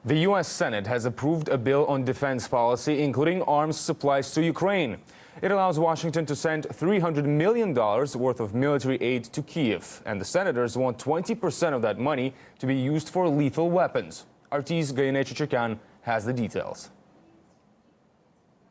The U.S. Senate has approved a bill on defense policy, including arms supplies to Ukraine. It allows Washington to send $300 million worth of military aid to Kyiv, and the senators want 20% of that money to be used for lethal weapons. RT's Gayane Chichirkan has the details.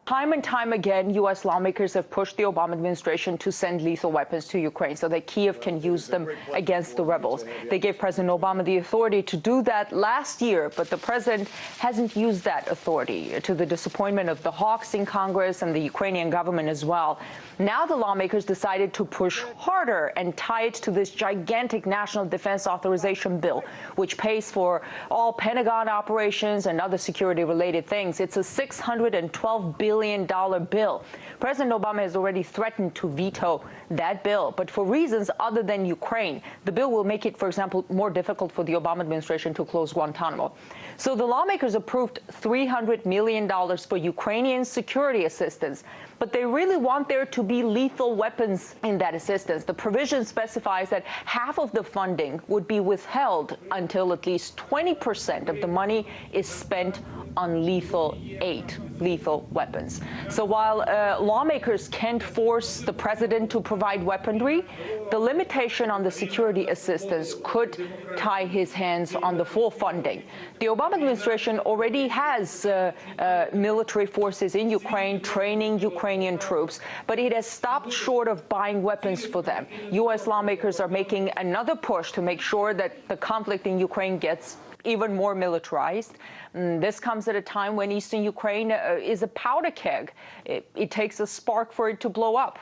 Time and time again, U.S. lawmakers have pushed the Obama administration to send lethal weapons to Ukraine so that Kyiv can use them against the rebels. They gave President Obama the authority to do that last year, but the president hasn't used that authority, to the disappointment of the hawks in Congress and the Ukrainian government as well. Now the lawmakers decided to push harder and tie it to this gigantic national defense authorization bill, which pays for all Pentagon operations and other security-related things. It's a $612 billion bill. President Obama has already threatened to veto that bill, but for reasons other than Ukraine. The bill will make it, for example, more difficult for the Obama administration to close Guantanamo. So the lawmakers approved $300 million for Ukrainian security assistance, but they really want there to be lethal weapons in that assistance. The provision specifies that half of the funding would be withheld until at least 20% of the money is spent on lethal aid, lethal weapons. So while lawmakers can't force the president to provide weaponry, the limitation on the security assistance could tie his hands on the full funding. The Obama administration already has military forces in Ukraine training Ukrainian troops, but it has stopped short of buying weapons for them. U.S. lawmakers are making another push to make sure that the conflict in Ukraine gets even more militarized. This comes at a time when eastern Ukraine is a powder keg. It takes a spark for it to blow up.